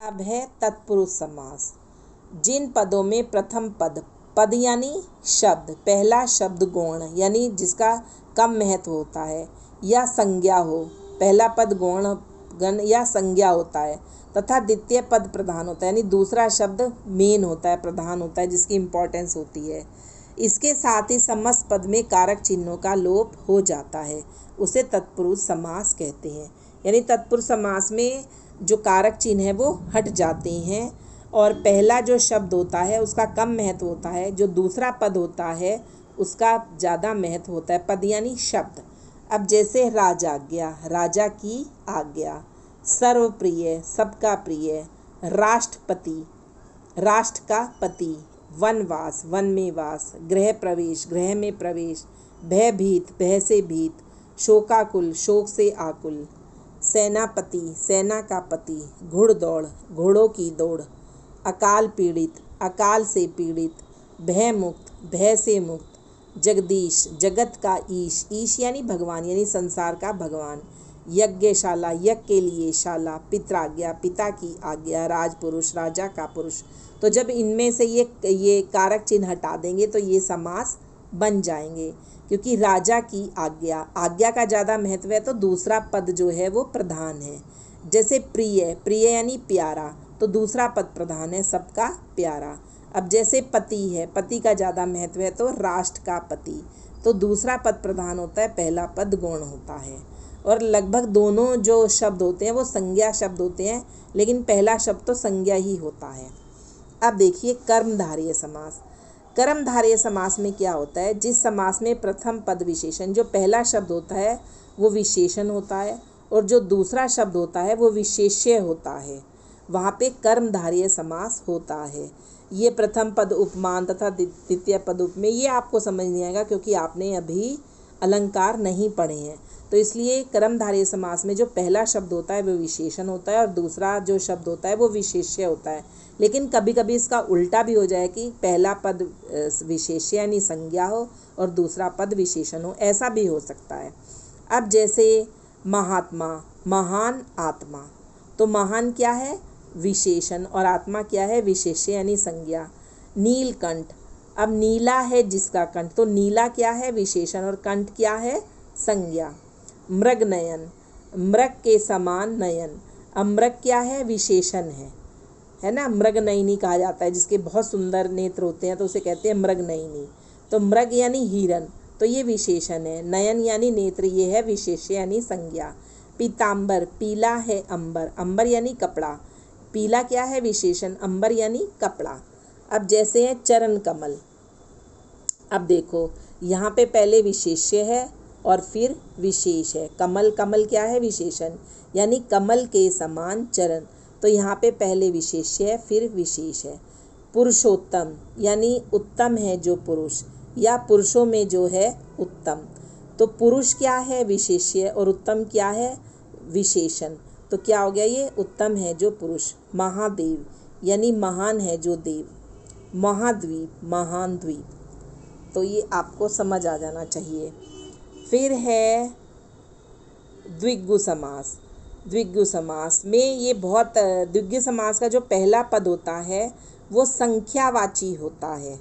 अब है तत्पुरुष समास। जिन पदों में प्रथम पद पद यानी शब्द, पहला शब्द गौण यानी जिसका कम महत्व होता है, या संज्ञा हो, पहला पद गौण गण या संज्ञा होता है, तथा द्वितीय पद प्रधान होता है यानी दूसरा शब्द मेन होता है, प्रधान होता है, जिसकी इम्पोर्टेंस होती है। इसके साथ ही समस्त पद में कारक चिन्हों का लोप हो जाता है, उसे तत्पुरुष समास कहते हैं। यानी तत्पुरुष समास में जो कारक चिन्ह है वो हट जाते हैं और पहला जो शब्द होता है उसका कम महत्व होता है, जो दूसरा पद होता है उसका ज़्यादा महत्व होता है। पद यानी शब्द। अब जैसे राजाज्ञा, राजा की आज्ञा, सर्वप्रिय, सबका प्रिय, राष्ट्रपति, राष्ट्र का पति, वनवास, वन में वास, गृह प्रवेश, गृह में प्रवेश, भयभीत, भय से भीत, शोकाकुल, शोक से आकुल, सेनापति, सेना का पति, घुड़दौड़, घोड़ों की दौड़, अकाल पीड़ित, अकाल से पीड़ित, भय मुक्त, भय से मुक्त, जगदीश, जगत का ईश, ईश यानी भगवान यानी संसार का भगवान, यज्ञशाला, यज्ञ के लिए शाला, पित्राज्ञा, पिता की आज्ञा, राजपुरुष, राजा का पुरुष। तो जब इनमें से ये कारक चिन्ह हटा देंगे तो ये समास बन जाएंगे, क्योंकि राजा की आज्ञा, आज्ञा का ज़्यादा महत्व है तो दूसरा पद जो है वो प्रधान है। जैसे प्रिय, प्रिय यानी प्यारा, तो दूसरा पद प्रधान है, सबका प्यारा। अब जैसे पति है, पति का ज़्यादा महत्व है तो राष्ट्र का पति, तो दूसरा पद प्रधान होता है, पहला पद गौण होता है। और लगभग दोनों जो शब्द होते हैं वो संज्ञा शब्द होते हैं, लेकिन पहला शब्द तो संज्ञा ही होता है। अब देखिए कर्मधारय समास। कर्मधारय समास में क्या होता है, जिस समास में प्रथम पद विशेषण, जो पहला शब्द होता है वो विशेषण होता है और जो दूसरा शब्द होता है वो विशेष्य होता है, वहाँ पे कर्मधारय समास होता है। ये प्रथम पद उपमान तथा द्वितीय पद उपमेय ये आपको समझ नहीं आएगा क्योंकि आपने अभी अलंकार नहीं पढ़े हैं, तो इसलिए कर्मधारय समास में जो पहला शब्द होता है वो विशेषण होता है और दूसरा जो शब्द होता है वो विशेष्य होता है। लेकिन कभी कभी इसका उल्टा भी हो जाए कि पहला पद विशेष्य यानी संज्ञा हो और दूसरा पद विशेषण हो, ऐसा भी हो सकता है। अब जैसे महात्मा, महान आत्मा, तो महान क्या है, विशेषण, और आत्मा क्या है, विशेष्य यानी संज्ञा। नीलकंठ, अब नीला है जिसका कंठ, तो नीला क्या है, विशेषण, और कंठ क्या है, संज्ञा। मृग नयन, मृग के समान नयन, अब मृग क्या है, विशेषण है ना। मृग नयनी कहा जाता है जिसके बहुत सुंदर नेत्र होते हैं तो उसे कहते हैं मृग नयनी। तो मृग यानी हिरन, तो ये विशेषण है। नयन यानी नेत्र, ये है विशेष्य यानी संज्ञा। पीताम्बर, पीला है अंबर, अंबर यानी कपड़ा, पीला क्या है, विशेषण, अंबर यानी कपड़ा। अब जैसे है चरण कमल, अब देखो यहाँ पे पहले विशेष्य है और फिर विशेष है। कमल, कमल क्या है, विशेषण, यानी कमल के समान चरण, तो यहाँ पे पहले विशेष्य है फिर विशेष है। पुरुषोत्तम यानी उत्तम है जो पुरुष, या पुरुषों में जो है उत्तम, तो पुरुष क्या है, विशेष्य, और उत्तम क्या है, विशेषण, तो क्या हो गया ये, उत्तम है जो पुरुष। महादेव यानी महान है जो देव। महाद्वीप, महान द्वीप, तो ये आपको समझ आ जाना चाहिए। फिर है द्विगु समास। द्विगु समास में ये बहुत, द्विगु समास का जो पहला पद होता है वो संख्यावाची होता है।